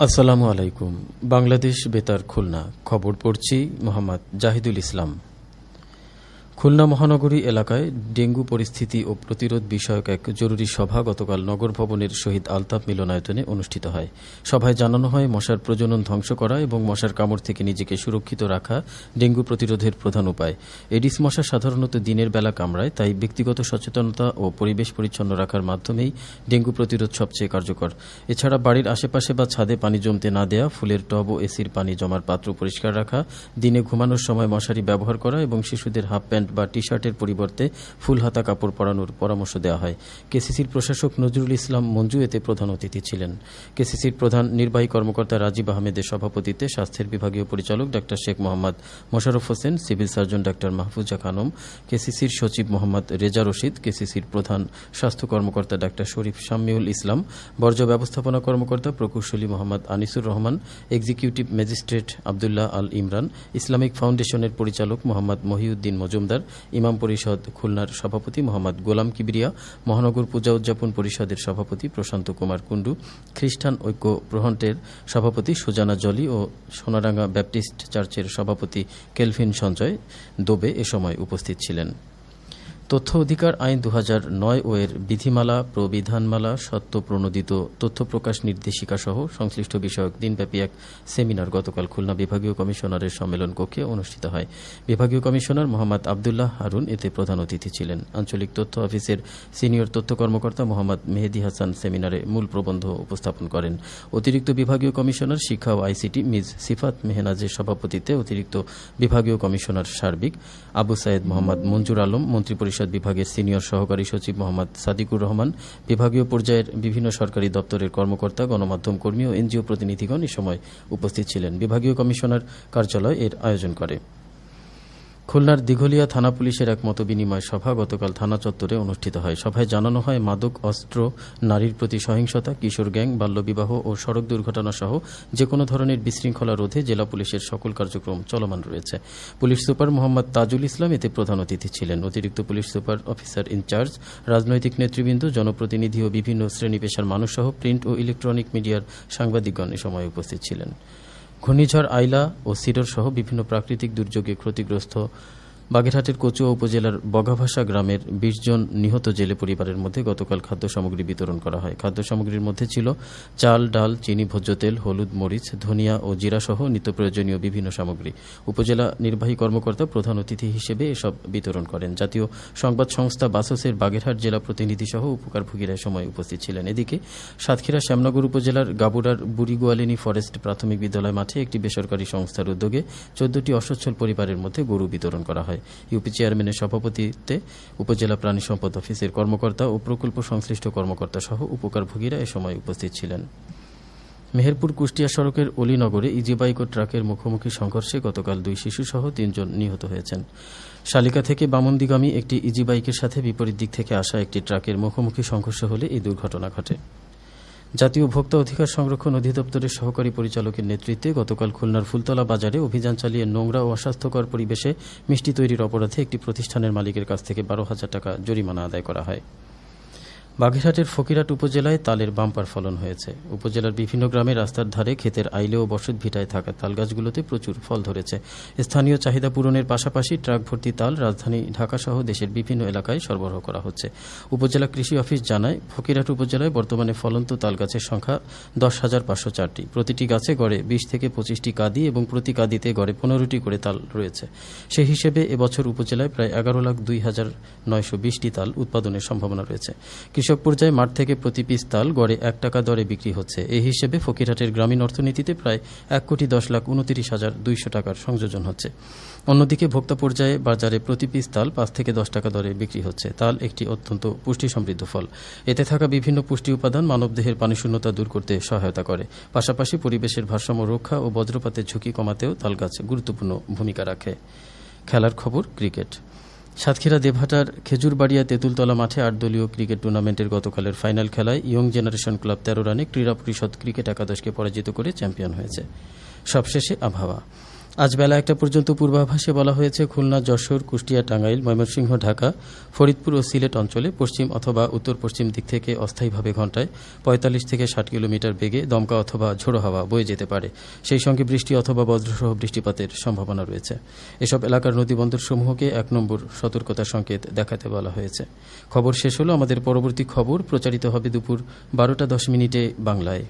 আসসালামু আলাইকুম। বাংলাদেশ বেতার খুলনা খবর পড়ছি মোহাম্মদ জাহিদুল ইসলাম। খুলনা মহানগরী এলাকায় ডেঙ্গু পরিস্থিতি ও প্রতিরোধ বিষয়ক এক জরুরি সভা গতকাল নগর ভবনের শহীদ আলতাফ মিলনায়তনে অনুষ্ঠিত হয়। সভায় জানানো হয় মশার প্রজনন ধ্বংস করা এবং মশার কামড় থেকে নিজেকে সুরক্ষিত রাখা ডেঙ্গু প্রতিরোধের প্রধান উপায়। এডিস মশা সাধারণত দিনের বেলা কামড়ায়, তাই ব্যক্তিগত সচেতনতা ও পরিবেশ পরিচ্ছন্ন রাখার মাধ্যমেই ডেঙ্গু প্রতিরোধ সবচেয়ে কার্যকর। এছাড়া বাড়ির আশেপাশে বা ছাদে পানি জমতে না দেয়া, ফুলের টব ও এসির পানি জমার পাত্র পরিষ্কার রাখা, দিনে ঘুমানোর সময় মশারি ব্যবহার করা এবং শিশুদের হাফ প্যান্ট বা টি শার্টের পরিবর্তে ফুল হাতা কাপড় পরানোর পরামর্শ দেওয়া হয়। কেসিসির প্রশাসক নজরুল ইসলাম মঞ্জু এতে প্রধান অতিথি ছিলেন। কেসিসির প্রধান নির্বাহী কর্মকর্তা রাজীব আহমেদের সভাপতিত্বে স্বাস্থ্যের বিভাগীয় পরিচালক doctor Sheikh Mohammad Mosharraf Hossain, civil surgeon doctor Mahfuza Khanam, কেসিসির সচিব মোহাম্মদ রেজা রশিদ, কেসিসির প্রধান স্বাস্থ্য কর্মকর্তা ডাক্তার শরীফ শাম্মিউল ইসলাম, বর্জ্য ব্যবস্থাপনা কর্মকর্তা প্রকৌশলী মোহাম্মদ আনিসুর রহমান, এক্সিকিউটিভ ম্যাজিস্ট্রেট আবদুল্লাহ আল ইমরান, ইসলামিক ফাউন্ডেশনের পরিচালক মোহাম্মদ মহিউদ্দিন মজুমদার, ইমাম পরিষদ খুলনার সভাপতি মোহাম্মদ গোলাম কিবরিয়া, মহানগর পূজা উদযাপন পরিষদের সভাপতি প্রশান্ত কুমার কুণ্ডু, খ্রিস্টান ঐক্য ফ্রন্টের সভাপতি সুজানা জলি ও সোনারাঙ্গা ব্যাপটিস্ট চার্চের সভাপতি কেলভিন সঞ্জয় দোবে এ সময় উপস্থিত ছিলেন। তথ্য অধিকার আইন 2009 ও এর বিধিমালা, প্রবিধানমালা, সত্য প্রণোদিত তথ্য প্রকাশ নির্দেশিকা সহ সংশ্লিষ্ট বিষয়ক দিনব্যাপী এক সেমিনার গতকাল খুলনা বিভাগীয় কমিশনারের সম্মেলন কক্ষে অনুষ্ঠিত হয়। বিভাগীয় কমিশনার মোহাম্মদ আবদুল্লাহ হারুন এতে প্রধান অতিথি ছিলেন। আঞ্চলিক তথ্য অফিসের সিনিয়র তথ্য কর্মকর্তা মোহাম্মদ মেহেদী হাসান সেমিনারে মূল প্রবন্ধ উপস্থাপন করেন। অতিরিক্ত বিভাগীয় কমিশনার শিক্ষা ও আইসিটি মিজ সিফাত মেহনাজের সভাপতিত্বে অতিরিক্ত বিভাগীয় কমিশনার সার্বিক আবু সায়েদ মোহাম্মদ মঞ্জুর আলম, মন্ত্রিপরিষদ বিভাগের সিনিয়র সহকারী সচিব মোহাম্মদ সাদিকুর রহমান, বিভাগীয় পর্যায়ের বিভিন্ন সরকারি দপ্তরের কর্মকর্তা, গণমাধ্যম কর্মী ও এনজিও প্রতিনিধিগণ এ সময় উপস্থিত ছিলেন। বিভাগীয় কমিশনার কার্যালয় এর আয়োজন করে। খুলনার দিঘলিয়া থানা পুলিশের এক মতবিনিময় সভা গতকাল থানা চত্বরে অনুষ্ঠিত হয়। সভায় জানানো হয় মাদক, অস্ত্র, নারীর প্রতি সহিংসতা, কিশোর গ্যাং, বাল্যবিবাহ ও সড়ক দুর্ঘটনা সহ যে কোনো ধরনের বিশৃঙ্খলা রোধে জেলা পুলিশের সকল কার্যক্রম চলমান রয়েছে। পুলিশ সুপার মোহাম্মদ তাজুল ইসলাম এতে প্রধান অতিথি ছিলেন। অতিরিক্ত পুলিশ সুপার, অফিসার ইনচার্জ, রাজনৈতিক নেতৃবৃন্দ, জনপ্রতিনিধি ও বিভিন্ন শ্রেণী পেশার মানুষ সহ প্রিন্ট ও ইলেকট্রনিক মিডিয়ার সাংবাদিকগণ এ সময় উপস্থিত ছিলেন। ঘূর্ণিঝড় আইলা ও সিডর সহ বিভিন্ন প্রাকৃতিক দুর্যোগে ক্ষতিগ্রস্ত বাগেরহাটের কচুয়া উপজেলার বগাভাষা গ্রামের 20 জন নিহত জেলে পরিবারের মধ্যে গতকাল খাদ্য সামগ্রী বিতরণ করা হয়। খাদ্য সামগ্রীর মধ্যে ছিল চাল, ডাল, চিনি, ভোজ্য তেল, হলুদ, মরিচ, ধনিয়া ও জিরা সহ নিত্যপ্রয়োজনীয় বিভিন্ন সামগ্রী। উপজেলা নির্বাহী কর্মকর্তা প্রধান অতিথি হিসেবে এসব বিতরণ করেন। জাতীয় সংবাদ সংস্থা বাসসের বাগেরহাট জেলা প্রতিনিধি সহ উপকারভোগীরা সময় উপস্থিত ছিলেন। এদিকে সাতক্ষীরা শ্যামনগর উপজেলার গাবুরার বুড়িগোয়ালিনী ফরেস্ট প্রাথমিক বিদ্যালয় মাঠে একটি বেসরকারি সংস্থার উদ্যোগে 14টি অসচ্ছল পরিবারের মধ্যে গরু বিতরণ করা হয়। ইউপি চেয়ারম্যানের সভাপতিত্বে উপজেলা প্রাণী সম্পদ অফিসের কর্মকর্তা ও প্রকল্প সংশ্লিষ্ট কর্মকর্তা সহ উপকারভোগীরা এ সময় উপস্থিত ছিলেন। মেহেরপুর কুষ্টিয়া সড়কের অলিনগরে ইজিবাইক ও ট্রাকের মুখোমুখি সংঘর্ষে গতকাল 2 শিশুসহ 3 জন নিহত হয়েছেন। শালিকা থেকে বামনদিগামী একটি ইজিবাইকের সাথে বিপরীত দিক থেকে আসা একটি ট্রাকের মুখোমুখি সংঘর্ষ হলে এই দুর্ঘটনা ঘটে। জাতীয় ভোক্তা অধিকার সংরক্ষণ অধিদপ্তরের সহকারী পরিচালকের নেতৃত্বে গতকাল খুলনার ফুলতলা বাজারে অভিযান চালিয়ে নোংরা ও অস্বাস্থ্যকর পরিবেশে মিষ্টি তৈরির অপরাধে একটি প্রতিষ্ঠানের মালিকের কাছ থেকে 12,000 টাকা জরিমানা আদায় করা হয়। বাগেরহাটের ফকিরহাট উপজেলায় তালের বাম্পার ফলন হয়েছে। উপজেলার বিভিন্ন গ্রামে রাস্তার ধারে, ক্ষেতের আইলে ও বসত ভিটায় থাকা তাল গাছগুলোতে প্রচুর ফল ধরেছে। স্থানীয় চাহিদা পূরণের পাশাপাশি ট্রাক ভর্তি তাল রাজধানী ঢাকাসহ দেশের বিভিন্ন এলাকায় সরবরাহ করা হচ্ছে। উপজেলা কৃষি অফিস জানায়, ফকিরহাট উপজেলায় বর্তমানে ফলন্ত তাল গাছের সংখ্যা 10,504টি। প্রতিটি গাছে গড়ে 20 থেকে 25টি কাঁদি এবং প্রতি কাঁদিতে গড়ে 15টি করে তাল রয়েছে। সেই হিসেবে এবছর উপজেলায় প্রায় 11,02,920টি তাল উৎপাদনের সম্ভাবনা রয়েছে। কৃষক পর্যায়ে মাঠ থেকে প্রতি পিস তাল গড়ে 1 টাকা দরে বিক্রি হচ্ছে। এই হিসেবে ফকিরহাটের গ্রামীণ অর্থনীতিতে প্রায় 1,10,29,200 টাকার সংযোজন হচ্ছে। অন্যদিকে ভোক্তা পর্যায়ে বাজারে প্রতি পিস তাল 5 থেকে 10 টাকা দরে বিক্রি হচ্ছে। তাল একটি অত্যন্ত পুষ্টি সমৃদ্ধ ফল। এতে থাকা বিভিন্ন পুষ্টি উপাদান মানবদেহের পানিশূন্যতা দূর করতে সহায়তা করে। পাশাপাশি পরিবেশের ভারসাম্য রক্ষা ও বজ্রপাতের ঝুঁকি কমাতেও তালগাছ গুরুত্বপূর্ণ ভূমিকা রাখে। খেলার খবর, ক্রিকেট। সাতক্ষীরা দেবহাটার খেজুরবাড়িয়া তেঁতুলতলা মাঠে 8 দলীয় ক্রিকেট টুর্নামেন্টের গতকালের ফাইনাল খেলায় ইয়ং জেনারেশন ক্লাব 13 রানে ক্রীড়া পরিষদ ক্রিকেট একাদশকে পরাজিত করে চ্যাম্পিয়ন হয়েছে। সবশেষে আবহাওয়া। আজ বেলা ১টা পর্যন্ত পূর্বাভাসে বলা হয়েছে খুলনা, যশোর, কুষ্টিয়া, টাঙ্গাইল, ময়মনসিংহ, ঢাকা, ফরিদপুর ও সিলেট অঞ্চলে পশ্চিম অথবা উত্তর পশ্চিম দিক থেকে অস্থায়ীভাবে ঘণ্টায় ৪৫ থেকে ৬০ কিলোমিটার বেগে দমকা অথবা ঝোড়ো হাওয়া বয়ে যেতে পারে। সেই সঙ্গে বৃষ্টি অথবা বজ্রসহ বৃষ্টিপাতের সম্ভাবনা রয়েছে। এসব এলাকার নদীবন্দরসমূহকে ১ নম্বর সতর্কতা সংকেত দেখাতে বলা হয়েছে। খবর শেষ হলো। আমাদের পরবর্তী খবর প্রচারিত হবে দুপুর ১২টা ১০ মিনিটে বাংলায়।